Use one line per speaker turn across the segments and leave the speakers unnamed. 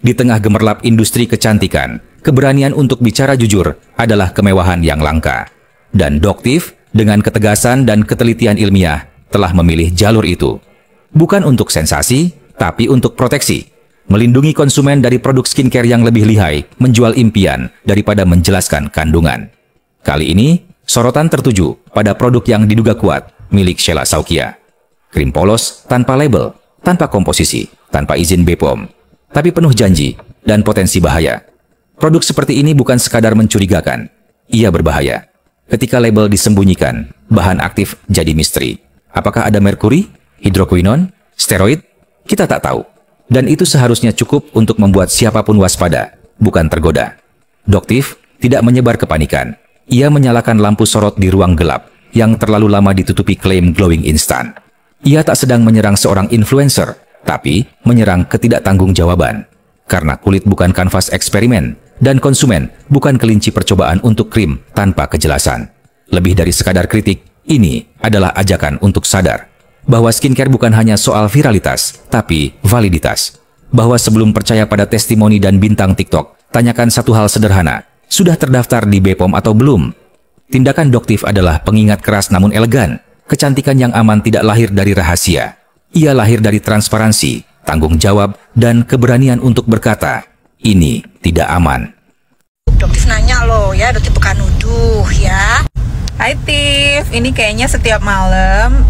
Di tengah gemerlap industri kecantikan, keberanian untuk bicara jujur adalah kemewahan yang langka. Dan Doktiv, dengan ketegasan dan ketelitian ilmiah, telah memilih jalur itu. Bukan untuk sensasi, tapi untuk proteksi. Melindungi konsumen dari produk skincare yang lebih lihai, menjual impian daripada menjelaskan kandungan. Kali ini, sorotan tertuju pada produk yang diduga kuat milik Sheila Saukia. Krim polos tanpa label, tanpa komposisi, tanpa izin BPOM, tapi penuh janji dan potensi bahaya. Produk seperti ini bukan sekadar mencurigakan, ia berbahaya. Ketika label disembunyikan, bahan aktif jadi misteri. Apakah ada merkuri, hidrokuinon, steroid? Kita tak tahu. Dan itu seharusnya cukup untuk membuat siapapun waspada, bukan tergoda. Doktiv tidak menyebar kepanikan. Ia menyalakan lampu sorot di ruang gelap yang terlalu lama ditutupi klaim glowing instan. Ia tak sedang menyerang seorang influencer, tapi menyerang ketidaktanggung-jawaban. Karena kulit bukan kanvas eksperimen, dan konsumen bukan kelinci percobaan untuk krim tanpa kejelasan. Lebih dari sekadar kritik, ini adalah ajakan untuk sadar bahwa skincare bukan hanya soal viralitas, tapi validitas. Bahwa sebelum percaya pada testimoni dan bintang TikTok, tanyakan satu hal sederhana, sudah terdaftar di BPOM atau belum? Tindakan Doktiv adalah pengingat keras namun elegan. Kecantikan yang aman tidak lahir dari rahasia. Ia lahir dari transparansi, tanggung jawab, dan keberanian untuk berkata, ini tidak aman.
Doktiv nanya loh ya, Doktiv bukan nuduh ya.
Hai Tif, ini kayaknya setiap malam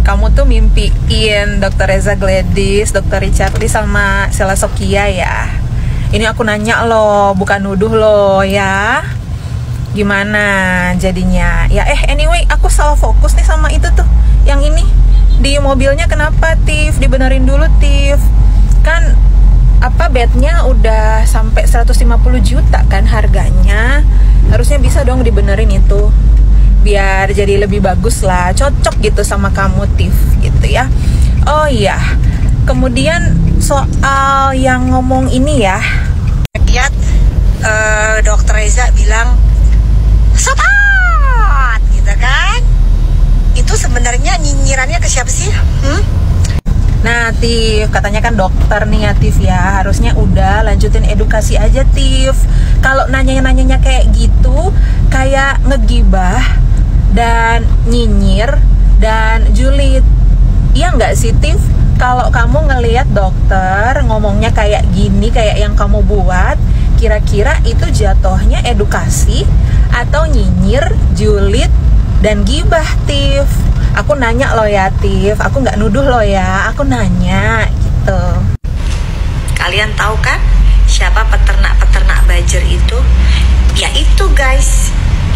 kamu tuh mimpiin Dr. Reza Gladys, Dr. Richard Lee sama Sheila Saukia ya. Ini aku nanya loh, bukan nuduh loh ya. Gimana jadinya? Ya anyway, aku salah fokus nih sama itu tuh. Yang ini, di mobilnya kenapa Tif? Dibenerin dulu Tif. Kan bednya udah sampai 150 juta kan harganya. Harusnya bisa dong dibenerin itu. Biar jadi lebih bagus lah, cocok gitu sama kamu Tif gitu ya. Oh iya, kemudian soal yang ngomong ini ya,
Lihat Dokter Reza bilang sobat gitu kan. Itu sebenarnya nyinyirannya ke siapa sih?
Nah Tif, katanya kan dokter nih ya Tif ya, harusnya udah lanjutin edukasi aja Tif. Kalau nanya-nanyanya kayak gitu, kayak ngegibah dan nyinyir dan julid. Iya nggak sih Tif? Kalau kamu ngelihat dokter ngomongnya kayak gini, kayak yang kamu buat, kira-kira itu jatuhnya edukasi atau nyinyir, julid, dan gibah Tif? Aku nanya loh ya Tif, aku nggak nuduh loh ya, aku nanya gitu.
Kalian tahu kan siapa peternak-peternak buzzer itu? Ya itu guys,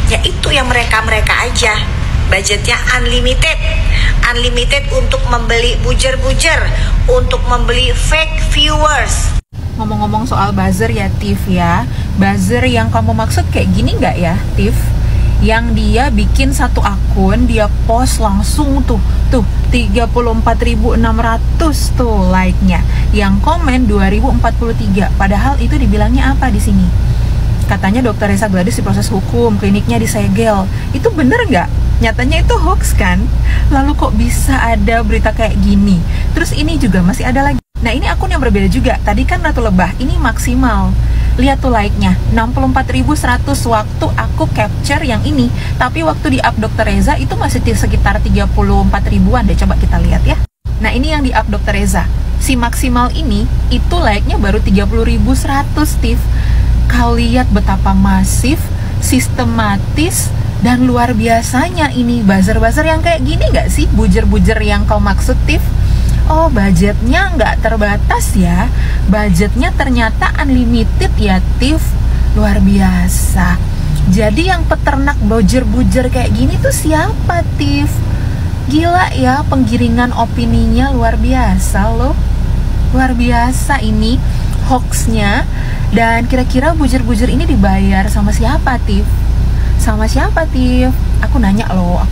ya itu yang mereka aja. Budgetnya unlimited untuk membeli buzzer, untuk membeli fake viewers.
Ngomong-ngomong soal buzzer ya Tif ya, buzzer yang kamu maksud kayak gini nggak ya Tif? Yang dia bikin satu akun, dia post langsung tuh 34.600 tuh like-nya, yang komen 2043. Padahal itu dibilangnya apa di sini? Katanya Dr. Reza Gladys diproses hukum, kliniknya disegel. Itu bener nggak? Nyatanya itu hoax kan? Lalu kok bisa ada berita kayak gini? Terus ini juga masih ada lagi. Nah ini akun yang berbeda juga. Tadi kan Ratu Lebah, ini maksimal. Lihat tuh like-nya, 64.100 waktu aku capture yang ini. Tapi waktu di up Dr. Reza itu masih sekitar 34 ribuan deh. Coba kita lihat ya. Nah ini yang di up Dr. Reza. Si maksimal ini, itu like-nya baru 30.100 Steve. Kau lihat betapa masif, sistematis, dan luar biasanya ini buzzer-buzzer yang kayak gini nggak sih? Buzzer-buzzer yang kau maksud Steve? Oh, budgetnya nggak terbatas ya. Budgetnya ternyata unlimited ya, Tif. Luar biasa. Jadi yang peternak buzzer-buzzer kayak gini tuh siapa, Tif? Gila ya, penggiringan opininya luar biasa loh. Luar biasa ini hoaxnya. Dan kira-kira buzzer-buzzer ini dibayar sama siapa, Tif? Sama siapa, Tif? Aku nanya loh.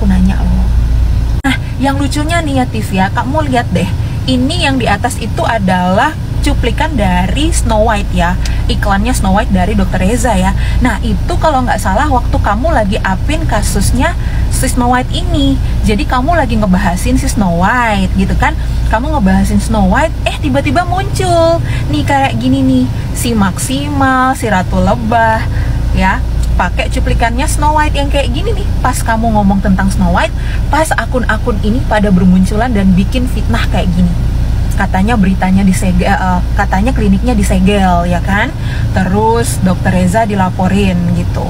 Nah, yang lucunya nih ya, Tif ya, kamu lihat deh. Ini yang di atas itu adalah cuplikan dari Snow White ya, iklannya Snow White dari Dr. Reza ya. Nah itu kalau nggak salah waktu kamu lagi upin kasusnya si Snow White ini. Jadi kamu lagi ngebahasin si Snow White gitu kan. kamu ngebahasin Snow White, tiba-tiba muncul nih kayak gini nih, si Maksimal, si Ratu Lebah, ya, pakai cuplikannya Snow White yang kayak gini nih. Pas kamu ngomong tentang Snow White, pas akun-akun ini pada bermunculan dan bikin fitnah kayak gini. Katanya beritanya disegel, katanya kliniknya disegel, ya kan? Terus Dokter Reza dilaporin gitu,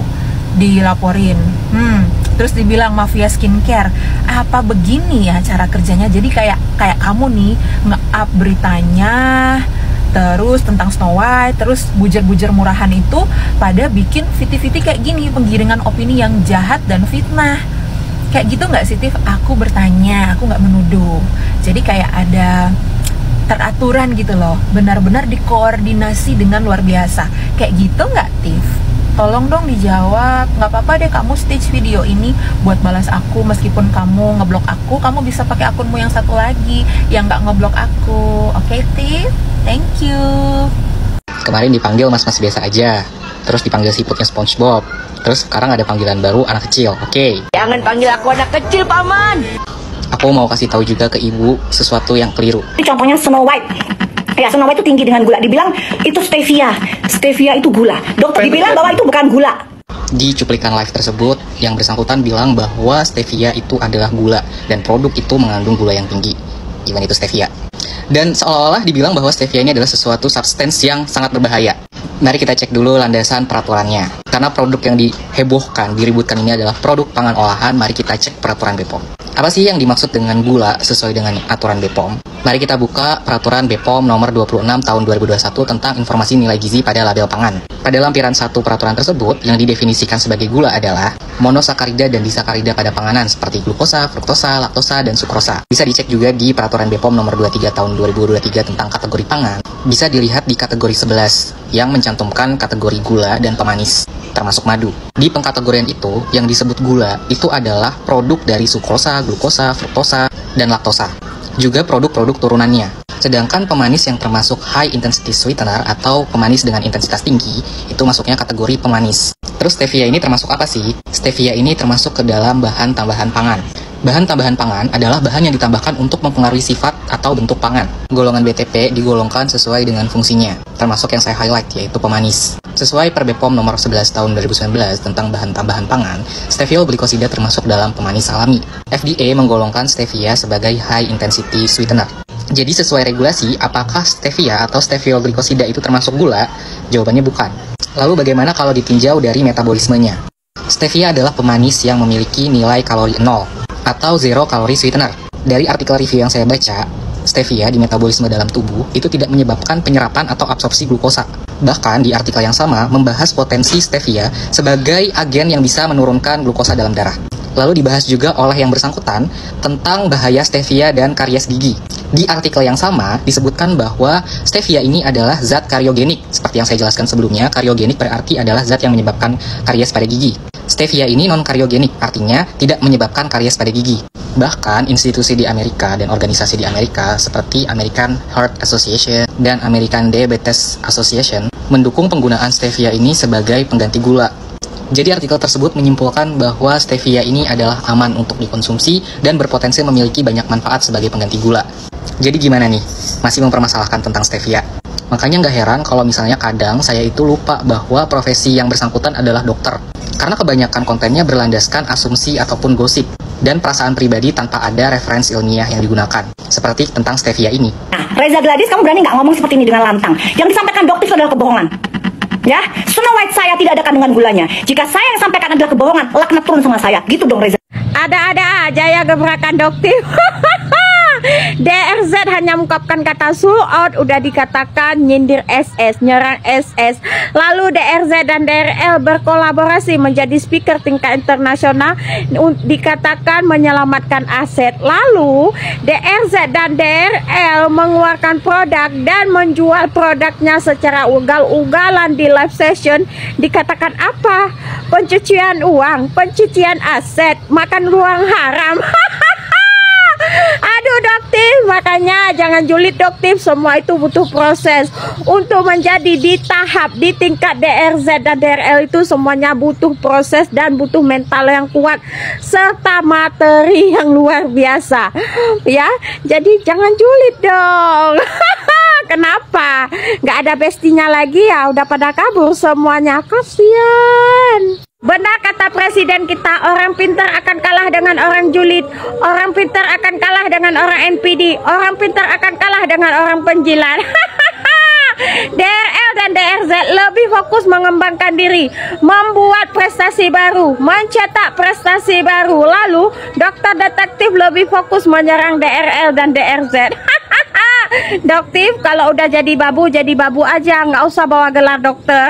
terus dibilang mafia skincare. Apa begini ya cara kerjanya? Jadi kayak kamu nih nge-up beritanya, terus tentang Snow White, terus bujer-bujer murahan itu pada bikin fiti-fiti kayak gini, penggiringan opini yang jahat dan fitnah. Kayak gitu nggak sih, Tif? Aku bertanya, aku nggak menuduh. Jadi kayak ada teraturan gitu loh, benar-benar dikoordinasi dengan luar biasa. Kayak gitu nggak, Tif? Tolong dong dijawab. Nggak apa-apa deh kamu stage video ini buat balas aku, meskipun kamu ngeblok aku, kamu bisa pakai akunmu yang satu lagi yang nggak ngeblok aku. Oke, Tif? Thank you.
Kemarin dipanggil mas-mas biasa aja, terus dipanggil siputnya SpongeBob, terus sekarang ada panggilan baru anak kecil. Oke.
Jangan panggil aku anak kecil, Paman.
Aku mau kasih tahu juga ke ibu sesuatu yang keliru.
Ini contohnya Snow White. Ya, Snow White itu tinggi dengan gula. Dibilang itu stevia. Stevia itu gula. Dokter dibilang bahwa itu bukan gula.
Di cuplikan live tersebut, yang bersangkutan bilang bahwa stevia itu adalah gula dan produk itu mengandung gula yang tinggi. Gimana itu stevia? Dan seolah-olah dibilang bahwa stevia ini adalah sesuatu substance yang sangat berbahaya. Mari kita cek dulu landasan peraturannya. Karena produk yang dihebohkan, diributkan ini adalah produk pangan olahan, mari kita cek peraturan BPOM. Apa sih yang dimaksud dengan gula sesuai dengan aturan BPOM? Mari kita buka peraturan BPOM nomor 26 tahun 2021 tentang informasi nilai gizi pada label pangan. Pada lampiran 1 peraturan tersebut, yang didefinisikan sebagai gula adalah monosakarida dan disakarida pada panganan seperti glukosa, fruktosa, laktosa, dan sukrosa. Bisa dicek juga di peraturan BPOM nomor 23 tahun 2023 tentang kategori pangan. Bisa dilihat di kategori 11 yang mencantumkan kategori gula dan pemanis, termasuk madu. Di pengkategorian itu, yang disebut gula itu adalah produk dari sukrosa, glukosa, fruktosa, dan laktosa. Juga produk-produk turunannya. Sedangkan pemanis yang termasuk high intensity sweetener atau pemanis dengan intensitas tinggi, itu masuknya kategori pemanis. Terus stevia ini termasuk apa sih? Stevia ini termasuk ke dalam bahan tambahan pangan. Bahan tambahan pangan adalah bahan yang ditambahkan untuk mempengaruhi sifat atau bentuk pangan. Golongan BTP digolongkan sesuai dengan fungsinya, termasuk yang saya highlight yaitu pemanis. Sesuai per BPOM nomor 11 tahun 2019 tentang bahan tambahan pangan, stevia glikosida termasuk dalam pemanis alami. FDA menggolongkan stevia sebagai high intensity sweetener. Jadi sesuai regulasi, apakah stevia atau stevia glikosida itu termasuk gula? Jawabannya bukan. Lalu bagaimana kalau ditinjau dari metabolismenya? Stevia adalah pemanis yang memiliki nilai kalori 0 atau zero calorie sweetener. Dari artikel review yang saya baca, stevia di metabolisme dalam tubuh itu tidak menyebabkan penyerapan atau absorpsi glukosa. Bahkan di artikel yang sama membahas potensi stevia sebagai agen yang bisa menurunkan glukosa dalam darah. Lalu dibahas juga oleh yang bersangkutan tentang bahaya stevia dan karies gigi. Di artikel yang sama disebutkan bahwa stevia ini adalah zat kariogenik. Seperti yang saya jelaskan sebelumnya, kariogenik berarti adalah zat yang menyebabkan karies pada gigi. Stevia ini non-kariogenik, artinya tidak menyebabkan karies pada gigi. Bahkan institusi di Amerika dan organisasi di Amerika seperti American Heart Association dan American Diabetes Association mendukung penggunaan stevia ini sebagai pengganti gula. Jadi artikel tersebut menyimpulkan bahwa stevia ini adalah aman untuk dikonsumsi dan berpotensi memiliki banyak manfaat sebagai pengganti gula. Jadi gimana nih? Masih mempermasalahkan tentang stevia? Makanya nggak heran kalau misalnya kadang saya itu lupa bahwa profesi yang bersangkutan adalah dokter. Karena kebanyakan kontennya berlandaskan asumsi ataupun gosip dan perasaan pribadi tanpa ada referensi ilmiah yang digunakan. Seperti tentang stevia ini.
Nah, Reza Gladys, kamu berani nggak ngomong seperti ini dengan lantang? Yang disampaikan dokter adalah kebohongan. Ya, Snow White saya tidak ada kandungan gulanya. Jika saya yang sampaikan adalah kebohongan, laknat turun sama saya. Gitu dong, Reza.
Ada-ada aja ya gebrakan dokter. DRZ hanya mengungkapkan kata sold out, udah dikatakan nyindir SS, nyerang SS. Lalu DRZ dan DRL berkolaborasi menjadi speaker tingkat internasional, dikatakan menyelamatkan aset. Lalu DRZ dan DRL mengeluarkan produk dan menjual produknya secara ugal-ugalan di live session, dikatakan apa? Pencucian uang, pencucian aset, makan uang haram. Aduh, Doktif. Makanya jangan julid Doktif, semua itu butuh proses. Untuk menjadi di tahap, di tingkat DRZ dan DRL itu semuanya butuh proses dan butuh mental yang kuat serta materi yang luar biasa. Ya, jadi jangan julid dong. Kenapa? Nggak ada bestinya lagi ya, udah pada kabur semuanya, kasihan. Benar kata presiden kita, orang pintar akan kalah dengan orang julid, orang pintar akan kalah dengan orang NPD, orang pintar akan kalah dengan orang penjilat. DRL dan DRZ lebih fokus mengembangkan diri, membuat prestasi baru, mencetak prestasi baru. Lalu dokter detektif lebih fokus menyerang DRL dan DRZ. Doktif, kalau udah jadi babu aja, nggak usah bawa gelar dokter.